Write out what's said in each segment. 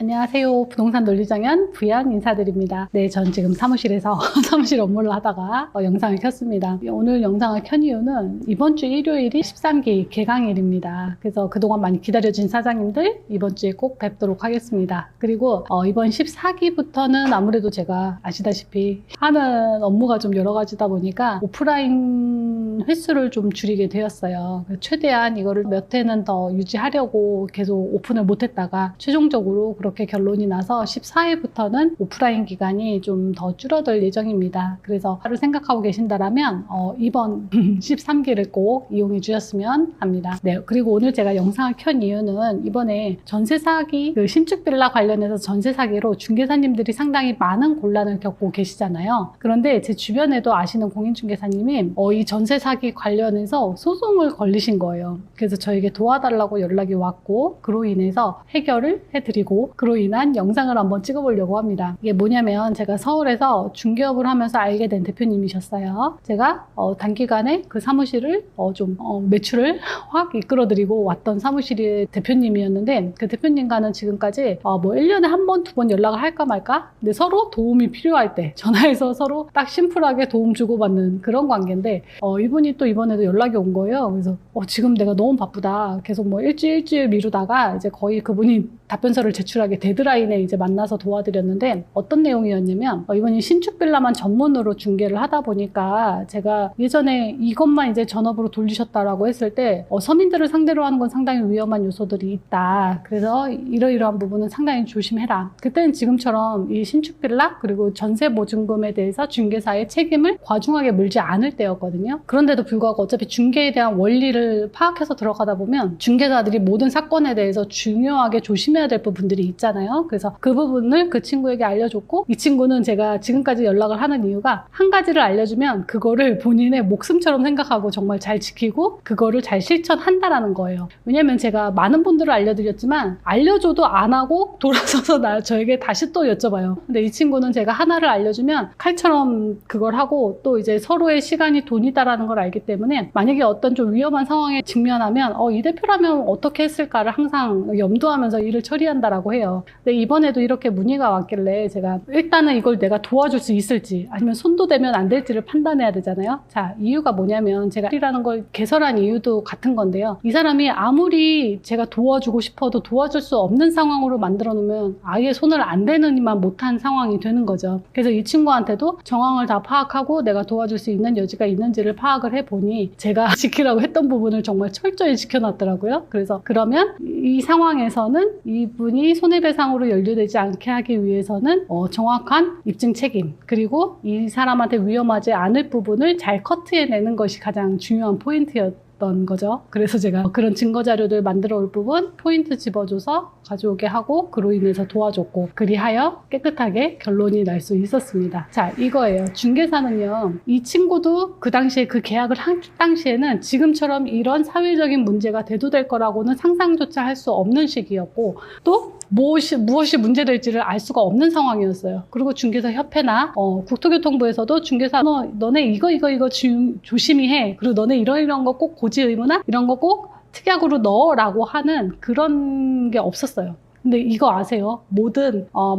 안녕하세요. 부동산 논리정연 부연 인사드립니다. 네, 전 지금 사무실에서 사무실 업무를 하다가 영상을 켰습니다. 오늘 영상을 켠 이유는 이번 주 일요일이 13기 개강일입니다. 그래서 그동안 많이 기다려준 사장님들 이번 주에 꼭 뵙도록 하겠습니다. 그리고 이번 14기부터는 아무래도 제가 아시다시피 하는 업무가 좀 여러 가지다 보니까 오프라인 횟수를 좀 줄이게 되었어요. 최대한 이거를 몇 회는 더 유지하려고 계속 오픈을 못했다가 최종적으로 그렇게 결론이 나서 14회부터는 오프라인 기간이 좀 더 줄어들 예정입니다. 그래서 하루 생각하고 계신다면 이번 13기를 꼭 이용해 주셨으면 합니다. 네, 그리고 오늘 제가 영상을 켠 이유는 이번에 전세 사기, 신축 빌라 관련해서 전세 사기로 중개사님들이 상당히 많은 곤란을 겪고 계시잖아요. 그런데 제 주변에도 아시는 공인중개사님이 이 전세 사기 관련해서 소송을 걸리신 거예요. 그래서 저에게 도와달라고 연락이 왔고 그로 인해서 해결을 해드리고 그로 인한 영상을 한번 찍어보려고 합니다. 이게 뭐냐면 제가 서울에서 중개업을 하면서 알게 된 대표님이셨어요. 제가 단기간에 그 사무실을 매출을 확 이끌어드리고 왔던 사무실의 대표님이었는데 그 대표님과는 지금까지 1년에 한 번, 두 번 연락을 할까 말까? 근데 서로 도움이 필요할 때 전화해서 서로 딱 심플하게 도움 주고받는 그런 관계인데 이분이 또 이번에도 연락이 온 거예요. 그래서 지금 내가 너무 바쁘다. 계속 일주일 미루다가 이제 거의 그분이 답변서를 제출하게 데드라인에 이제 만나서 도와드렸는데 어떤 내용이었냐면 이분이 신축 빌라만 전문으로 중개를 하다 보니까 제가 예전에 이것만 이제 전업으로 돌리셨다라고 했을 때 서민들을 상대로 하는 건 상당히 위험한 요소들이 있다. 그래서 이러이러한 부분은 상당히 조심해라. 그때는 지금처럼 이 신축 빌라 그리고 전세 보증금에 대해서 중개사의 책임을 과중하게 물지 않을 때였거든요. 그런데도 불구하고 어차피 중개에 대한 원리를 파악해서 들어가다 보면 중개사들이 모든 사건에 대해서 중요하게 조심해야 될 부분들이 있잖아요. 그래서 그 부분을 그 친구에게 알려줬고 이 친구는 제가 지금까지 연락을 하는 이유가 한 가지를 알려주면 그거를 본인의 목숨처럼 생각하고 정말 잘 지키고 그거를 잘 실천한다라는 거예요. 왜냐면 제가 많은 분들을 알려드렸지만 알려줘도 안 하고 돌아서서 저에게 다시 또 여쭤봐요. 근데 이 친구는 제가 하나를 알려주면 칼처럼 그걸 하고 또 이제 서로의 시간이 돈이다라는 걸 알기 때문에 만약에 어떤 좀 위험한 상황에 직면하면 이 대표라면 어떻게 했을까를 항상 염두하면서 일을 처리한다라고 해요. 근데 이번에도 이렇게 문의가 왔길래 제가 일단은 이걸 내가 도와줄 수 있을지 아니면 손도 대면 안 될지를 판단해야 되잖아요. 자, 이유가 뭐냐면 제가 일이라는 걸 개설한 이유도 같은 건데요. 이 사람이 아무리 제가 도와주고 싶어도 도와줄 수 없는 상황으로 만들어 놓으면 아예 손을 안 대느니만 못한 상황이 되는 거죠. 그래서 이 친구한테도 정황을 다 파악하고 내가 도와줄 수 있는 여지가 있는지를 파악을 해보니 제가 지키라고 했던 부분을 정말 철저히 지켜놨더라고요. 그래서 그러면 이 상황에서는 이분이 손해배상으로 연루되지 않게 하기 위해서는 정확한 입증 책임 그리고 이 사람한테 위험하지 않을 부분을 잘 커트해내는 것이 가장 중요한 포인트였던 거죠. 그래서 제가 그런 증거자료들 만들어 올 부분 포인트 집어줘서 가져오게 하고 그로 인해서 도와줬고 그리하여 깨끗하게 결론이 날 수 있었습니다. 자, 이거예요. 중개사는요. 이 친구도 그 당시에 그 계약을 한 당시에는 지금처럼 이런 사회적인 문제가 대두될 거라고는 상상조차 할 수 없는 시기였고 또 무엇이 문제될지를 알 수가 없는 상황이었어요. 그리고 중개사 협회나 국토교통부에서도 중개사 너네 이거 조심히 해. 그리고 너네 이런 거 꼭 고지 의무나 이런 거 꼭 특약으로 넣어라고 하는 그런 게 없었어요. 근데 이거 아세요?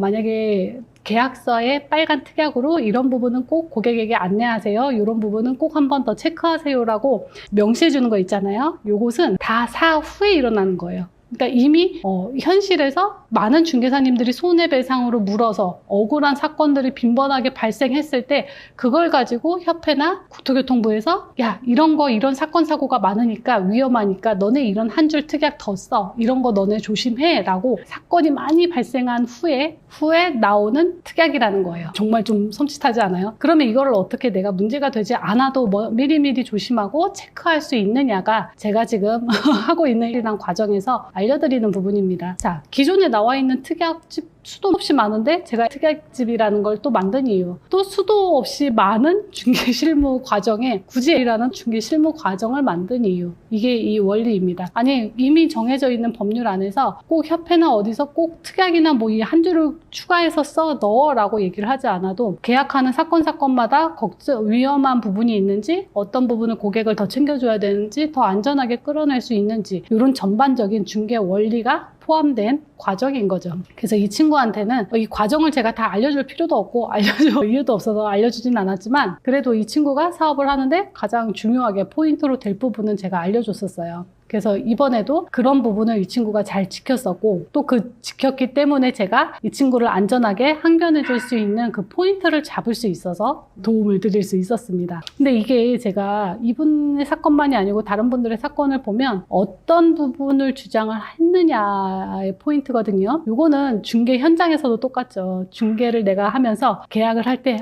만약에 계약서에 빨간 특약으로 이런 부분은 꼭 고객에게 안내하세요. 이런 부분은 꼭 한 번 더 체크하세요라고 명시해 주는 거 있잖아요. 요것은 다 사후에 일어나는 거예요. 그러니까 이미 현실에서 많은 중개사님들이 손해배상으로 물어서 억울한 사건들이 빈번하게 발생했을 때 그걸 가지고 협회나 국토교통부에서 야 이런 사건 사고가 많으니까 위험하니까 너네 이런 한 줄 특약 더 써. 이런 거 너네 조심해 라고 사건이 많이 발생한 후에 나오는 특약이라는 거예요. 정말 좀 섬찟하지 않아요? 그러면 이거를 어떻게 내가 문제가 되지 않아도 미리미리 조심하고 체크할 수 있느냐가 제가 지금 하고 있는 일이란 과정에서 알려드리는 부분입니다. 자, 기존에 나와 있는 특약집 수도 없이 많은데 제가 특약집이라는 걸 또 만든 이유 또 수도 없이 많은 중개 실무 과정에 굳이 이라는 중개 실무 과정을 만든 이유 이게 이 원리입니다. 아니 이미 정해져 있는 법률 안에서 꼭 협회나 어디서 꼭 특약이나 이 한 줄을 추가해서 넣어라고 얘기를 하지 않아도 계약하는 사건마다 위험한 부분이 있는지 어떤 부분을 고객을 더 챙겨줘야 되는지 더 안전하게 끌어낼 수 있는지 이런 전반적인 중개 원리가 포함된 과정인 거죠. 그래서 이 친구한테는 이 과정을 제가 다 알려줄 필요도 없고 알려줄 이유도 없어서 알려주진 않았지만 그래도 이 친구가 사업을 하는데 가장 중요하게 포인트로 될 부분은 제가 알려줬었어요. 그래서 이번에도 그런 부분을 이 친구가 잘 지켰었고 또 그 지켰기 때문에 제가 이 친구를 안전하게 항변해 줄 수 있는 그 포인트를 잡을 수 있어서 도움을 드릴 수 있었습니다. 근데 이게 제가 이분의 사건만이 아니고 다른 분들의 사건을 보면 어떤 부분을 주장을 했느냐의 포인트거든요. 이거는 중개 현장에서도 똑같죠. 중개를 내가 하면서 계약을 할 때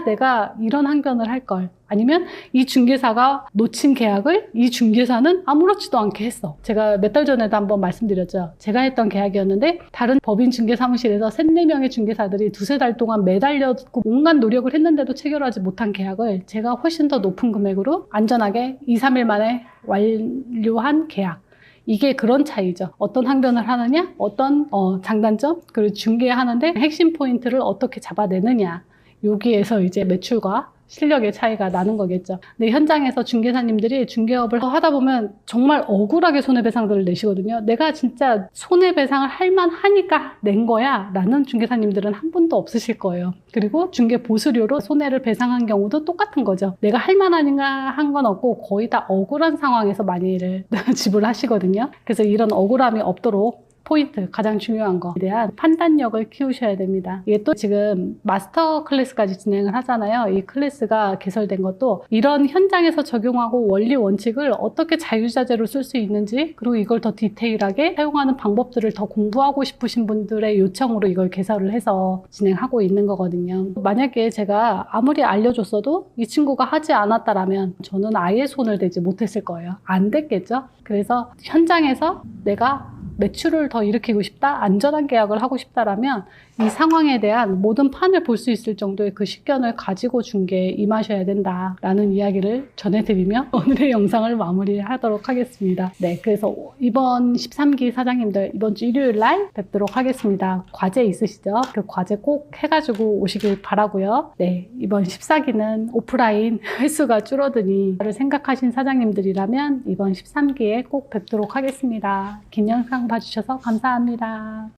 내가 이런 항변을 할 걸. 아니면 이 중개사가 놓친 계약을 이 중개사는 아무렇지도 않게 했어. 제가 몇 달 전에도 한번 말씀드렸죠. 제가 했던 계약이었는데 다른 법인 중개사무실에서 3-4명의 중개사들이 2-3달 동안 매달렸고 온갖 노력을 했는데도 체결하지 못한 계약을 제가 훨씬 더 높은 금액으로 안전하게 2-3일 만에 완료한 계약. 이게 그런 차이죠. 어떤 항변을 하느냐, 어떤 장단점, 그리고 중개하는데 핵심 포인트를 어떻게 잡아내느냐. 여기에서 이제 매출과 실력의 차이가 나는 거겠죠. 근데 현장에서 중개사님들이 중개업을 하다 보면 정말 억울하게 손해배상들을 내시거든요. 내가 진짜 손해배상을 할 만하니까 낸 거야 라는 중개사님들은 한 분도 없으실 거예요. 그리고 중개 보수료로 손해를 배상한 경우도 똑같은 거죠. 내가 할 만하니까 한 건 없고 거의 다 억울한 상황에서 많이를 지불하시거든요. 그래서 이런 억울함이 없도록 포인트, 가장 중요한 거에 대한 판단력을 키우셔야 됩니다. 이게 또 지금 마스터 클래스까지 진행을 하잖아요. 이 클래스가 개설된 것도 이런 현장에서 적용하고 원리 원칙을 어떻게 자유자재로 쓸 수 있는지, 그리고 이걸 더 디테일하게 사용하는 방법들을 더 공부하고 싶으신 분들의 요청으로 이걸 개설을 해서 진행하고 있는 거거든요. 만약에 제가 아무리 알려줬어도 이 친구가 하지 않았다라면 저는 아예 손을 대지 못했을 거예요. 안 됐겠죠? 그래서 현장에서 내가 매출을 더 일으키고 싶다, 안전한 계약을 하고 싶다라면 이 상황에 대한 모든 판을 볼 수 있을 정도의 그 식견을 가지고 중개에 임하셔야 된다라는 이야기를 전해드리며 오늘의 영상을 마무리하도록 하겠습니다. 네, 그래서 이번 13기 사장님들 이번 주 일요일 날 뵙도록 하겠습니다. 과제 있으시죠? 그 과제 꼭 해가지고 오시길 바라고요. 네, 이번 14기는 오프라인 횟수가 줄어드니 를 생각하신 사장님들이라면 이번 13기에 꼭 뵙도록 하겠습니다. 긴 영상 봐주셔서 감사합니다.